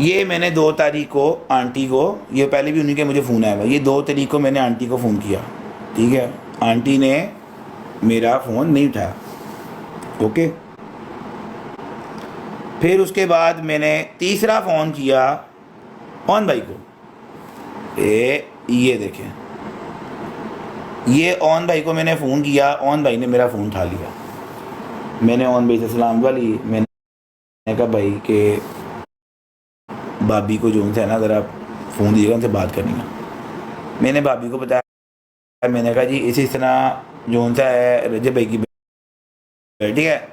ये मैंने 2 तारीख को आंटी को, ये पहले भी उन्हीं के मुझे फ़ोन आया हुआ, ये 2 तारीख को मैंने आंटी को फ़ोन किया, ठीक है। आंटी ने मेरा फ़ोन नहीं उठाया, ओके। फिर उसके बाद मैंने तीसरा फ़ोन किया ऑन भाई को। ये देखें, ये ऑन भाई को मैंने फ़ोन किया, ऑन भाई ने मेरा फ़ोन उठा लिया। मैंने ऑन भाई से सलाम वाली, मैंने कहा भाई कि भाभी को जो है ना ज़रा फ़ोन दीजिएगा, उनसे बात करनी है। मैंने भाभी को बताया, मैंने कहा जी इसी तरह जो सा है रजब भाई की बेटी है,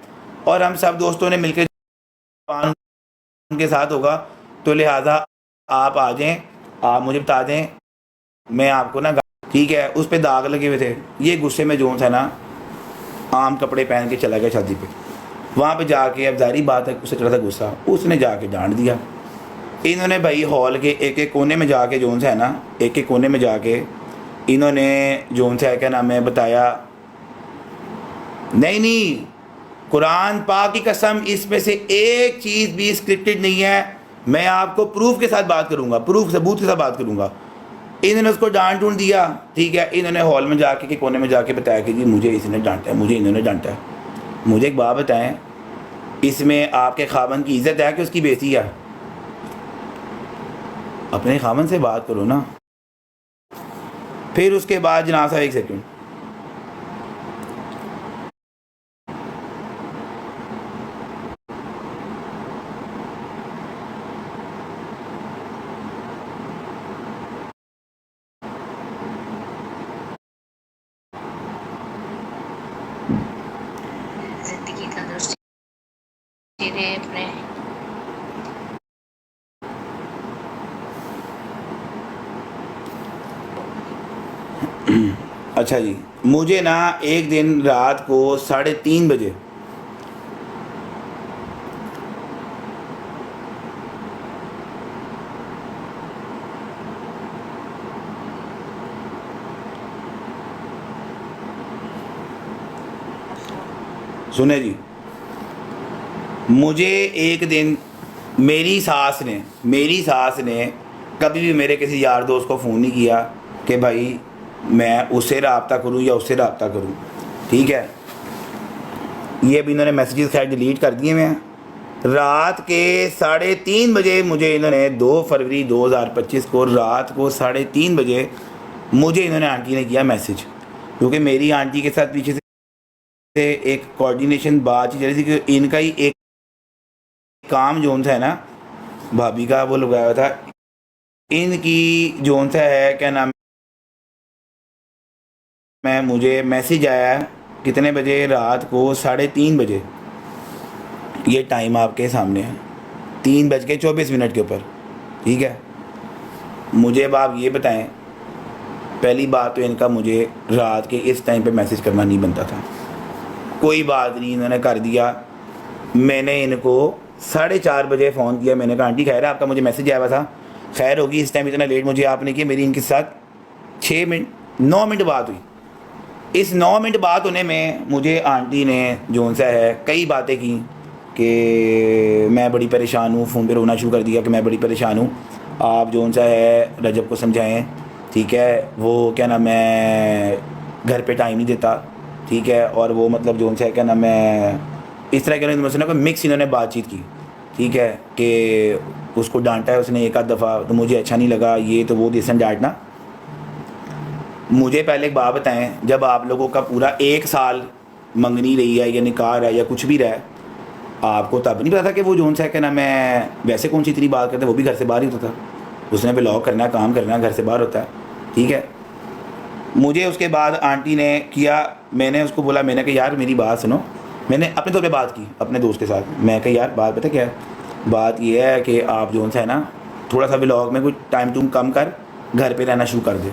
और हम सब दोस्तों ने मिलकर उनके साथ होगा, तो लिहाजा आप आ जाएं, आप मुझे बता दें, मैं आपको ना, ठीक है। उस पर दाग लगे हुए थे। ये गुस्से में जो है ना आम कपड़े पहन के चला गया शादी पे। वहाँ पे जाके, अब जारी बात है, उससे चला था गुस्सा, उसने जाके डांट दिया। इन्होंने भाई हॉल के एक एक कोने में जाके जो है ना, एक एक कोने में जाके इन्होंने जो है क्या नाम है बताया, नहीं, कुरान पाक की कसम, इसमें से एक चीज़ भी स्क्रिप्टेड नहीं है, मैं आपको प्रूफ के साथ बात करूँगा, प्रूफ सबूत के साथ बात करूँगा। इन्होंने उसको डांट ढूंढ दिया, ठीक है। इन्होंने हॉल में जाके के कोने में जाके बताया कि जी मुझे इसने डांटा है, मुझे इन्होंने डांटा है। मुझे एक बात बताएं, इसमें आपके खामन की इज़्ज़त है कि उसकी बेइज्जती है? अपने खामन से बात करो ना। फिर उसके बाद जनाब साहब, एक सेकंड, जिंदगी तंदुरुस्ती दे अपने। अच्छा जी, मुझे ना एक दिन रात को 3:30 बजे सुने जी, मुझे एक दिन मेरी सास ने कभी भी मेरे किसी यार दोस्त को फ़ोन नहीं किया कि भाई मैं उससे रब्ता करूं या उससे रब्ता करूं, ठीक है। ये भी इन्होंने मैसेजेस खैर डिलीट कर दिए हैं। रात के 3:30 बजे मुझे इन्होंने 2 फरवरी 2025 को रात को 3:30 बजे मुझे इन्होंने आंटी ने किया मैसेज, क्योंकि मेरी आंटी के साथ पीछे से एक कोऑर्डिनेशन बात चल रही थी कि इनका ही एक काम जोन सा है ना भाभी का, वो लगाया हुआ था। इनकी जोन सा है क्या नाम है, मुझे मैसेज आया कितने बजे, रात को 3:30 बजे। ये टाइम आपके सामने है, 3:24 के ऊपर, ठीक है। मुझे अब आप ये बताएं, पहली बात तो इनका मुझे रात के इस टाइम पे मैसेज करना नहीं बनता था। कोई बात नहीं, इन्होंने कर दिया। मैंने इनको 4:30 बजे फ़ोन किया। मैंने कहा आंटी खैर है, आपका मुझे मैसेज आया हुआ था, खैर होगी, इस टाइम इतना लेट मुझे आपने किया। मेरी इनके साथ 9 मिनट बात हुई। इस 9 मिनट बात होने में मुझे आंटी ने जो सा है कई बातें की कि मैं बड़ी परेशान हूँ। फ़ोन पे रोना शुरू कर दिया कि मैं बड़ी परेशान हूँ, आप जो सा है रजब को समझाएं, ठीक है। वो क्या नाम है घर पे टाइम नहीं देता, ठीक है। और वो मतलब जो है क्या नाम है इस तरह के मुझसे ना कोई मिक्स इन्होंने बातचीत की, ठीक है, कि उसको डांटा है उसने एक आध दफ़ा, तो मुझे अच्छा नहीं लगा, ये तो वो दिसन डांटना। मुझे पहले एक बात बताएं, जब आप लोगों का पूरा 1 साल मंगनी रही है या निकाह है या कुछ भी रहा है, आपको तब नहीं पता था कि वो जोन सा है क्या नाम है वैसे कौन सी इतनी बात करता है, वो भी घर से बाहर ही होता था, उसने ब्लॉग करना है, काम करना है, घर से बाहर होता है, ठीक है। मुझे उसके बाद आंटी ने किया, मैंने उसको बोला, मैंने कहा यार मेरी बात सुनो। मैंने अपने तौर पे बात की अपने दोस्त के साथ। मैं कहा यार बात पता क्या है, बात ये है कि आप जो है ना थोड़ा सा ब्लॉग में कुछ टाइम टूम कम कर, घर पे रहना शुरू कर दे,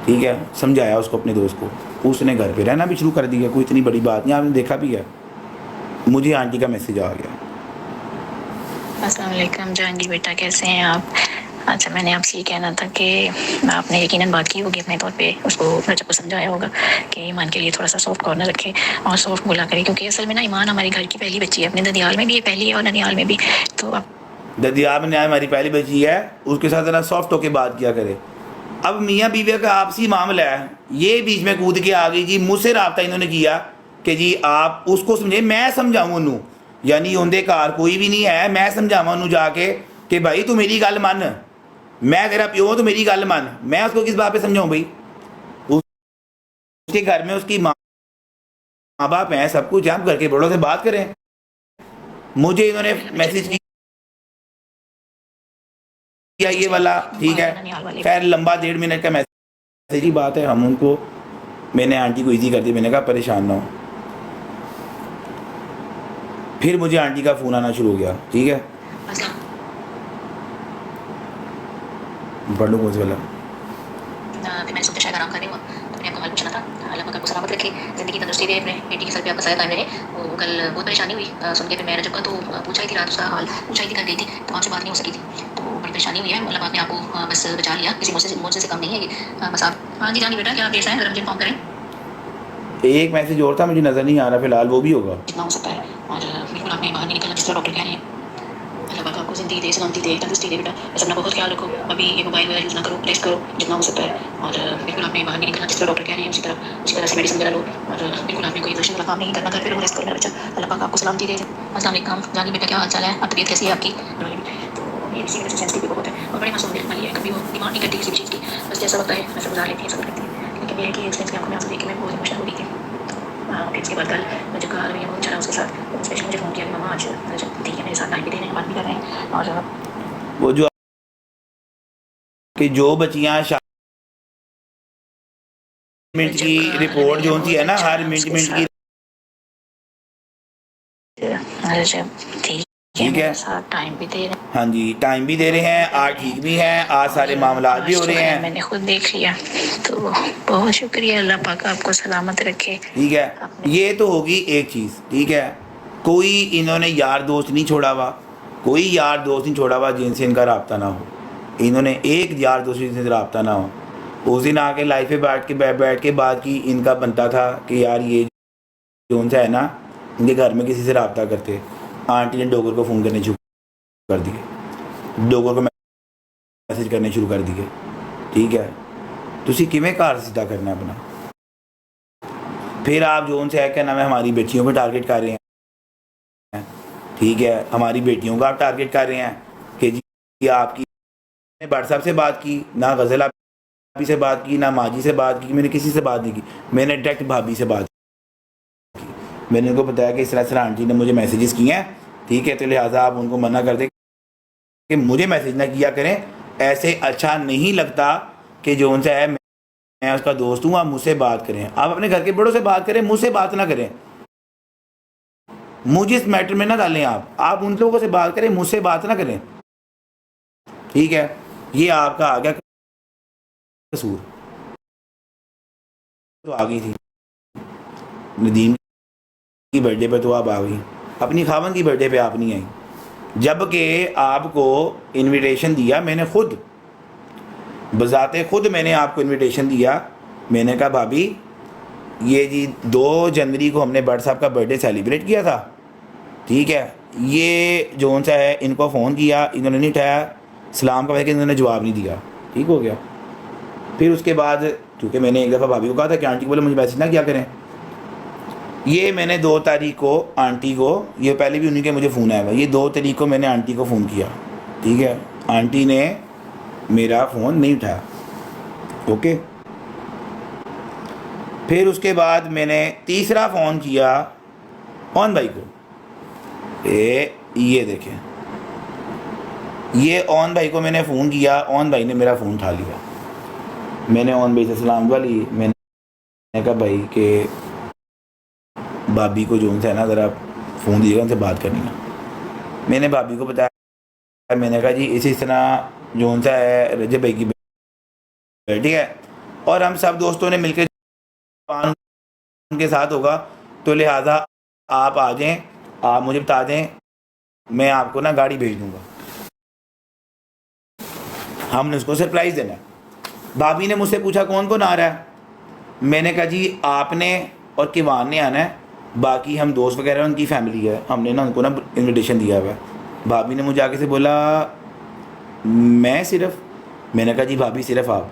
ठीक है। समझाया उसको, अपने दोस्त को, उसने घर पे रहना भी शुरू कर दिया। कोई इतनी बड़ी बात नहीं, आपने देखा भी है। मुझे आंटी का मैसेज आ गया। अस्सलाम वालेकुम जहांगीर बेटा, कैसे हैं आप? अच्छा, मैंने आपसे ये कहना था कि आपने यकीनन बात की होगी अपने तौर पे, उसको रजब को समझाया होगा कि ईमान के लिए थोड़ा सा सॉफ्ट कॉर्नर रखे और सॉफ्ट बोला करे, क्योंकि असल में ना ईमान हमारे घर की पहली बच्ची है। अपने ननियाल में भी ये पहली है और ननियाल में भी। तो आप ददियाब ने हमारी पहली बच्ची है, उसके साथ ज़रा सॉफ्ट होके बात किया करे। अब मियाँ बीवी का आपसी मामला है, ये बीच में कूद के आ गई जी, मुझसे रब्ता इन्होंने किया कि जी आप उसको समझे, मैं समझाऊँ उन्हों, यानी उनके घर कोई भी नहीं है, मैं समझावा उन्होंने जाके कि भाई तू मेरी गल मन, मैं तेरा प्यो हूं तो मेरी गल मन। मैं उसको किस बात पे समझाऊं भाई? उसके घर में उसकी माँ बाप हैं, सब कुछ, हम घर के बड़ों से बात करें। मुझे इन्होंने मैसेज किया ये वाला, ठीक है, खैर लंबा 1.5 मिनट का मैसेज ही बात है। हम उनको, मैंने आंटी को इजी कर दिया, मैंने कहा परेशान ना हो। फिर मुझे आंटी का फ़ोन आना शुरू हो गया, ठीक है, पढ़ लूँ कौन से वाला। मैंने सोचा शायद आराम कर रही हूँ, तो मैंने आपको हाल पूछना था। अल्लाह पाक आपको सलामत रखे, ज़िंदगी तंदुरुस्ती दे, अपने बेटी के सर पे आपका साया कायम रहे। वो कल बहुत परेशानी हुई सुन के, फिर मैं रजब का तो पूछा ही थी, रात उसका हाल पूछा ही थी, कर गई थी, तो आपसे बात नहीं हो सकी थी, तो बड़ी परेशानी हुई है। अल्लाह पाक ने आपको बस बचा लिया, किसी मुझसे से कम नहीं है ये, बस आप। हाँ जी जानी बेटा, क्या आप ऐसा है, ज़रा मुझे इन्फॉर्म करें। एक मैसेज और था, मुझे नज़र नहीं आ रहा फिलहाल, वो भी होगा जितना हो सकता है, और बिल्कुल आपने बाहर नहीं निकलना, जिस तरह डॉक्टर कह रहे हैं। अल्लाह पाक आपको ज़िंदगी दे, सलामती दे, तंदुरुस्ती दे बेटा, बस अपना बहुत ख्याल रखो। अभी ये मोबाइल वगैरह यूज़ ना करो, रेस्ट करो जितना हो सकता है, और बिल्कुल आपने बाहर नहीं निकलना, जिस तरह डॉक्टर कह रहे हैं उसी तरह से मेडिसिन वगैरह लो, और बिल्कुल आपने कोई इन्फेक्शन वाला काम नहीं करना, घर पे रहो, रेस्ट करो मेरा बच्चा। अल्लाह पाक आपको सलामती दे। अस्सलाम वालेकुम जानी बेटा, क्या हाल चाल है, अब तबीयत कैसी है आपकी? तो ये इसी वजह से सेंसिटिव बहुत है, और बड़े मासूम दिल वाली है, कभी वो डिमांड नहीं करती किसी भी चीज़ की, बस जैसा होता है वैसा गुजार लेती है, सब करती है। लेकिन ये है कि एक्सपीरियंस की आंखों में आंसू देख के मैं बहुत इमोशनल हो गई थी। फिर उसके बाद कल मुझे कहा रवैया बहुत अच्छा रहा उसके साथ, स्पेशली मुझे फ़ोन किया कि मामा आज ठीक है, मेरे साथ टाइम भी दे रहे हैं, बात भी कर रहे हैं, और वो जो कि जो बच्चियाँ मिनट की रिपोर्ट जो सी है ना, हर मिनट की, ठीक है, टाइम भी दे रहे हैं। हाँ जी, टाइम भी दे रहे हैं, आज ठीक भी हैं, आज सारे मामला भी हो रहे हैं, मैंने खुद देख लिया, तो बहुत शुक्रिया, अल्लाह पाक आपको सलामत रखे, ठीक है। ये तो होगी एक चीज़, ठीक है। कोई इन्होंने यार दोस्त नहीं छोड़ा हुआ, कोई यार दोस्त नहीं छोड़ा हुआ जिनसे इनका रब्ता ना हो। इन्होंने एक यार दोस्त जिनसे रब्ता ना हो, उस दिन आके लाइफ पे बैठ के बात की। इनका बनता था कि यार ये जो उनसे है ना, इनके घर में किसी से रब्ता करते। आंटी ने डोगर को फ़ोन करने शुरू कर दिए, डोगर को मैसेज करने शुरू कर दिए, ठीक है। तुसी किवें घर सीधा करना अपना। फिर आप जो उनसे है क्या नाम है, हमारी बेटियों को टारगेट कर रहे हैं, ठीक है, हमारी बेटियों का आप टारगेट कर रहे हैं कि जी आपकी व्हाट्सएप से बात की ना, गज़ल आपी से बात की ना, माजी से बात की, मैंने किसी से बात नहीं की, मैंने डायरेक्ट भाभी से बात की। मैंने उनको बताया कि इस तरह आंटी ने मुझे मैसेजेस किए हैं, ठीक है, तो लिहाजा आप उनको मना कर दें कि मुझे मैसेज ना किया करें। ऐसे अच्छा नहीं लगता कि जो उनसे है मैं उसका दोस्त हूँ, आप मुझसे बात करें, आप अपने घर के बड़ों से बात करें, मुझसे बात ना करें, मुझे इस मैटर में ना डालें। आप उन लोगों से बात करें, मुझसे बात ना करें, ठीक है। ये आपका आ गया कसूर। तो आ गई थी नदीम की बर्थडे पे, तो आप आ गई, अपनी खावन की बर्थडे पे आप नहीं आई, जबकि आपको इनविटेशन दिया मैंने खुद, बजाते खुद मैंने आपको इनविटेशन दिया। मैंने कहा भाभी ये जी 2 जनवरी को हमने बट साहब का बर्थडे सेलिब्रेट किया था, ठीक है। ये जो उनसा है इनको फ़ोन किया, इन्होंने नहीं उठाया, सलाम का लेकिन इन्होंने जवाब नहीं दिया, ठीक हो गया। फिर उसके बाद क्योंकि मैंने एक दफ़ा भाभी को कहा था कि आंटी को बोले मुझे मैसेज ना किया करें, ये मैंने 2 तारीख को आंटी को, ये पहले भी उन्हीं के मुझे फ़ोन आया हुआ, ये 2 तारीख को मैंने आंटी को फ़ोन किया, ठीक है। आंटी ने मेरा फ़ोन नहीं उठाया, ओके। फिर उसके बाद मैंने तीसरा फ़ोन किया ऑन भाई को, ये देखें, ये ऑन भाई को मैंने फ़ोन किया, ऑन भाई ने मेरा फ़ोन उठा लिया। मैंने ऑन भाई से सलाम दुआ ली, मैंने कहा भाई कि भाभी को जो उनसे है ना ज़रा फ़ोन दीजिएगा, उनसे बात करनी है। मैंने भाभी को बताया, मैंने कहा जी इसी तरह जो उनसा है रजब भाई की बेटी है, और हम सब दोस्तों ने मिलकर उनके साथ होगा, तो लिहाजा आप आ जाएं, आप मुझे बता दें, मैं आपको ना गाड़ी भेज दूंगा। हमने उसको सरप्राइज़ देना है। भाभी ने मुझसे पूछा कौन कौन आ रहा है, मैंने कहा जी आपने और किवान ने आना है, बाकी हम दोस्त वगैरह उनकी फैमिली है, हमने ना उनको ना इनविटेशन दिया हुआ है, भाभी ने मुझे आके से बोला मैं सिर्फ, मैंने कहा जी भाभी सिर्फ आप।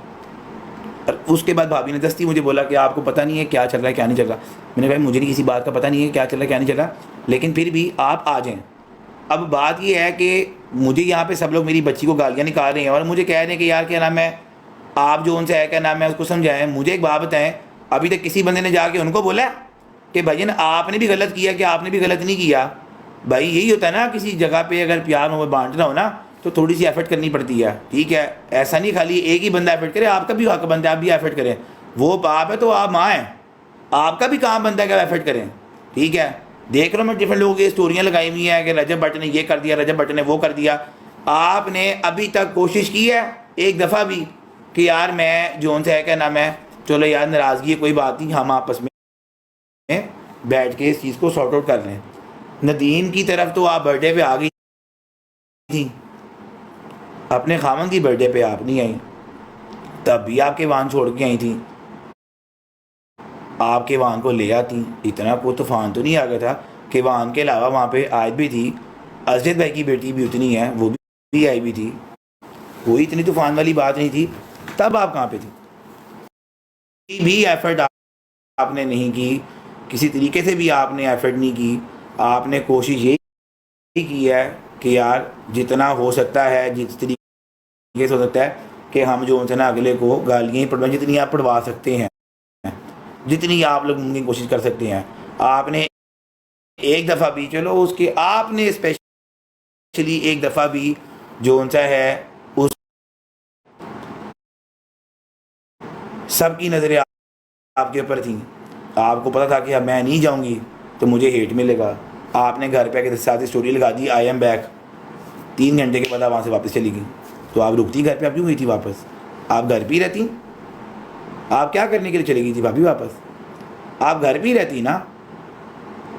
और उसके बाद भाभी ने दस्ती मुझे बोला कि आपको पता नहीं है क्या चल रहा है क्या नहीं चल रहा। मैंने कहा मुझे नहीं किसी बात का पता नहीं है क्या चल रहा है क्या नहीं चल रहा, लेकिन फिर भी आप आ जाएं। अब बात ये है कि मुझे यहाँ पे सब लोग मेरी बच्ची को गालियाँ निकाल रहे हैं और मुझे कह रहे हैं कि यार क्या नाम है, आप जो उनसे है क्या नाम है उसको समझाएं। मुझे एक बात बताएं, अभी तक किसी बंदे ने जाके उनको बोला कि भाईजान आपने भी गलत किया कि आपने भी गलत नहीं किया? भाई यही होता है ना, किसी जगह पे अगर प्यार में बांटना हो ना तो थोड़ी सी एफर्ट करनी पड़ती है, ठीक है। ऐसा नहीं खाली एक ही बंदा एफर्ट करे, आपका भी हक बनता है आप भी एफर्ट करें। वो बाप है तो आप माँ हैं, आपका भी काम बनता है कि आप एफर्ट करें, ठीक है। देख रहा हूँ मैं डिफरेंट लोगों की स्टोरियाँ लगाई हुई हैं कि रजब भट्ट ने ये कर दिया, रजब भट्ट ने वो कर दिया। आपने अभी तक कोशिश की है एक दफ़ा भी कि यार मैं जो उनसे है क्या नाम है, चलो यार नाराज़गी है कोई बात नहीं, हम आपस में बैठ के इस चीज़ को सॉर्ट आउट कर लें। नदीम की तरफ तो आप बर्थडे पे आ गई थी, अपने खामन की बर्थडे पे आप नहीं आई, तब भी आपके वाहन छोड़ के आई थी, आपके वाहन को ले आती। इतना कोई तूफान तो नहीं आ गया था कि वाहन के अलावा वहाँ पे आज भी थी, अजरत भाई की बेटी भी उतनी है, वो भी आई भी थी, कोई इतनी तूफान वाली बात नहीं थी। तब आप कहाँ पे थी? भी एफर्ट आपने नहीं की, किसी तरीके से भी आपने एफर्ट नहीं की। आपने कोशिश यही की है कि यार जितना हो सकता है, जिस तरीके से हो सकता है कि हम जो उनसे ना अगले को गालियाँ ही पढ़वाएं, जितनी आप पढ़वा सकते हैं, जितनी आप लोग मुमकिन कोशिश कर सकते हैं। आपने एक दफ़ा भी, चलो उसके आपने स्पेशली एक दफ़ा भी जो उनसा है उस सबकी नज़रें आपके ऊपर थी। आपको पता था कि अब मैं नहीं जाऊंगी तो मुझे हेट मिलेगा। आपने घर पे आके साथ स्टोरी लगा दी, आई एम बैक। 3 घंटे के बाद वहाँ से वापस चली गई। तो आप रुकती घर पे, आप क्यों गई थी वापस? आप घर पे ही रहती, आप क्या करने के लिए चली गई थी भाभी वापस? आप घर पे ही रहती ना,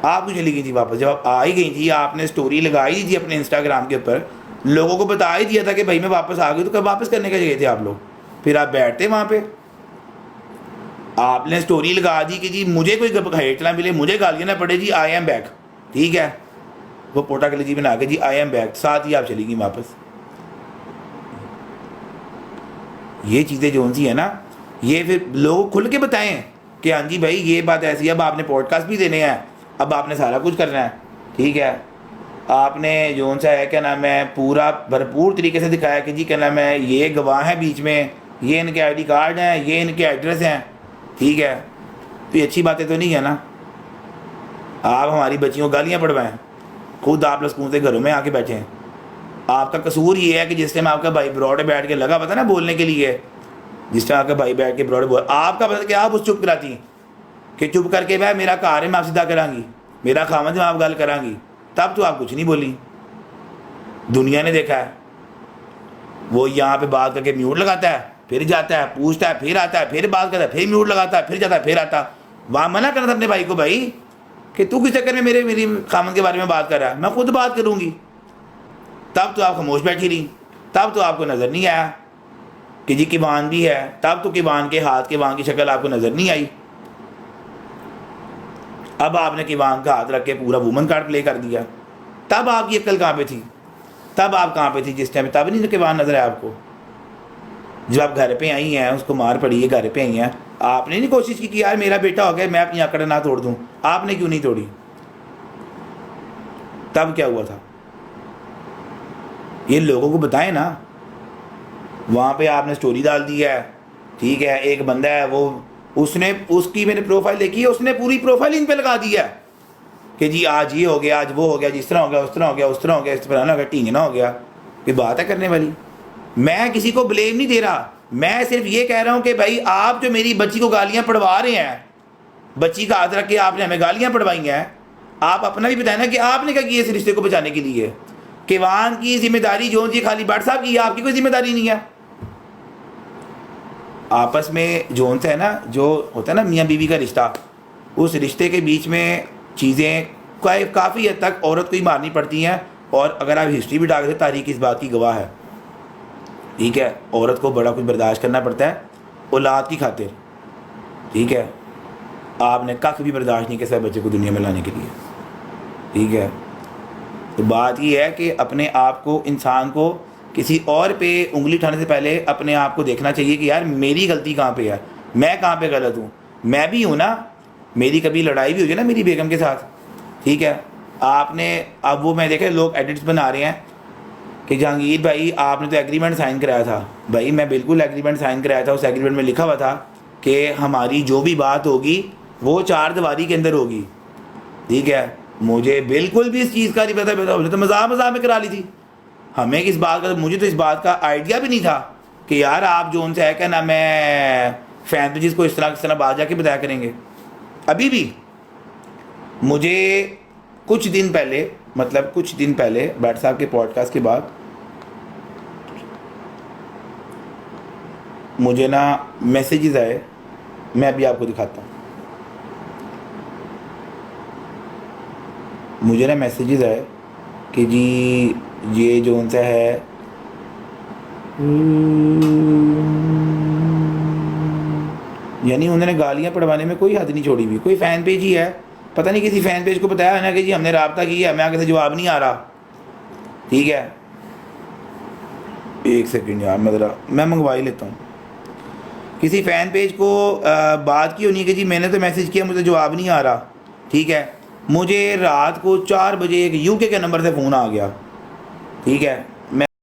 आप क्यों चली गई थी वापस? जब आप आ ही गई थी, आपने स्टोरी लगाई थी अपने इंस्टाग्राम के ऊपर, लोगों को बता ही दिया था कि भाई मैं वापस आ गई, तो कब वापस करने के गए थे आप लोग? फिर आप बैठते वहाँ पे, आपने स्टोरी लगा दी कि जी मुझे कोई हेट ना मिले, मुझे गालियाँ ना पड़े, जी आई एम बैक, ठीक है। वो पोटा के लिए जी बना के जी आई एम बैक, साथ ही आप चली गई वापस। ये चीज़ें जो सी है ना, ये फिर लोग खुल के बताएं कि हाँ जी भाई ये बात ऐसी है। अब आपने पॉडकास्ट भी देने हैं, अब आपने सारा कुछ करना है, ठीक है। आपने जो सा है क्या नाम है पूरा भरपूर तरीके से दिखाया कि जी क्या नाम है ये गवाह हैं बीच में, ये इनके आईडी कार्ड हैं, ये इनके एड्रेस हैं, ठीक है। तो ये अच्छी बातें तो नहीं है ना। आप हमारी बच्चियों को गालियाँ पढ़वाएं, खुद आप लोग स्कूल से घरों में आके बैठे हैं। आपका कसूर ये है कि जिस टाइम आपका भाई ब्रॉड बैठ के लगा पता ना बोलने के लिए, जिस टाइम आपका भाई बैठ के ब्रॉड बोल, आपका पता क्या आप उस चुप कराती कि चुप करके भाई मेरा कार है मैं आप सीधा करांगी, मेरा खामद मैं आप गल करांगी, तब तो आप कुछ नहीं बोली। दुनिया ने देखा है, वो यहाँ पे बात करके म्यूट लगाता है, फिर जाता है, पूछता है, फिर आता है, फिर बात करता है, फिर म्यूट लगाता है, फिर जाता है, फिर आता। वहाँ मना करना था अपने भाई को, भाई कि तू किस चक्कर में मेरी खामद के बारे में बात कर रहा है, मैं खुद बात करूँगी। तब तो आप खामोश बैठी रही, तब तो आपको नज़र नहीं आया कि जी किवान भी है, तब तो किवान के हाथ किवान की शक्ल आपको नज़र नहीं आई। अब आपने किवान का हाथ रख के पूरा वुमन कार्ड प्ले कर दिया। तब आपकी अक्ल कहाँ पे थी? तब आप कहाँ पे थी जिस टाइम? तब नहीं किवान नजर आया आपको? जब आप घर पे आई हैं, उसको मार पड़ी है, घर पे आई हैं, आपने नहीं कोशिश की कि यार मेरा बेटा हो गया मैं अपनी आंकड़ ना तोड़ दूं? आपने क्यों नहीं तोड़ी? तब क्या हुआ था ये लोगों को बताएं ना। वहाँ पे आपने स्टोरी डाल दी है, ठीक है। एक बंदा है वो, उसने उसकी मैंने प्रोफाइल देखी है, उसने पूरी प्रोफाइल इन पे लगा दी है कि जी आज ये हो गया, आज वो हो गया, जिस तरह हो गया उस तरह हो गया, उस तरह हो गया, इस तरह ना हो गया, टींगना हो गया। ये बात है करने वाली। मैं किसी को ब्लेम नहीं दे रहा, मैं सिर्फ ये कह रहा हूँ कि भाई आप जो मेरी बच्ची को गालियाँ पढ़वा रहे हैं, बच्ची का हाथ रख के आपने हमें गालियाँ पढ़वाई हैं, आप अपना भी बताएं ना कि आपने क्या किया इस रिश्ते को बचाने के लिए। किवान की जिम्मेदारी जो जी खाली भट्ट साहब की है, आपकी कोई जिम्मेदारी नहीं है। आपस में जो होता है ना, जो होता है ना मियाँ बीवी का रिश्ता, उस रिश्ते के बीच में चीज़ें काफ़ी हद तक औरत को ही मारनी पड़ती हैं। और अगर आप हिस्ट्री भी डाल दें, तारीख इस बात की गवाह है, ठीक है। औरत को बड़ा कुछ बर्दाश्त करना पड़ता है औलाद की खातिर, ठीक है। आपने कख भी बर्दाश्त नहीं किया बच्चे को दुनिया में लाने के लिए, ठीक है। तो बात ये है कि अपने आप को, इंसान को किसी और पे उंगली उठाने से पहले अपने आप को देखना चाहिए कि यार मेरी गलती कहाँ पे है, मैं कहाँ पे गलत हूँ। मैं भी हूँ ना, मेरी कभी लड़ाई भी हुई है ना मेरी बेगम के साथ, ठीक है। आपने अब वो मैं देखा लोग एडिट्स बना रहे हैं कि जहांगीर भाई आपने तो एग्रीमेंट साइन कराया था। भाई मैं बिल्कुल एग्रीमेंट साइन कराया था, उस एग्रीमेंट में लिखा हुआ था कि हमारी जो भी बात होगी वो 4 दीवारी के अंदर होगी, ठीक है। मुझे बिल्कुल भी इस चीज़ का नहीं पता, मुझे तो मजाक में करा ली थी। हमें किस बात का, मुझे तो इस बात का आइडिया भी नहीं था कि यार आप जो उनसे है क्या ना, मैं फैन पेजेस को इस तरह बात जाके बताया करेंगे। अभी भी मुझे कुछ दिन पहले, मतलब कुछ दिन पहले भट्ट साहब के पॉडकास्ट के बाद मुझे ना मैसेजेस आए, मैं अभी आपको दिखाता हूँ। मुझे ना मैसेजेस आए कि जी ये जो उनसे है यानी उन्होंने गालियाँ पढ़वाने में कोई हद नहीं छोड़ी हुई। कोई फ़ैन पेज ही है, पता नहीं किसी फ़ैन पेज को बताया है ना कि जी हमने रब्ता किया, हमें आगे से जवाब नहीं आ रहा, ठीक है। एक सेकंड यार, मैं मंगवा ही लेता हूँ। किसी फ़ैन पेज को बात की होनी कि जी मैंने तो मैसेज किया, मुझे जवाब नहीं आ रहा, ठीक है। मुझे रात को 4 बजे एक यूके के नंबर से फ़ोन आ गया, ठीक है।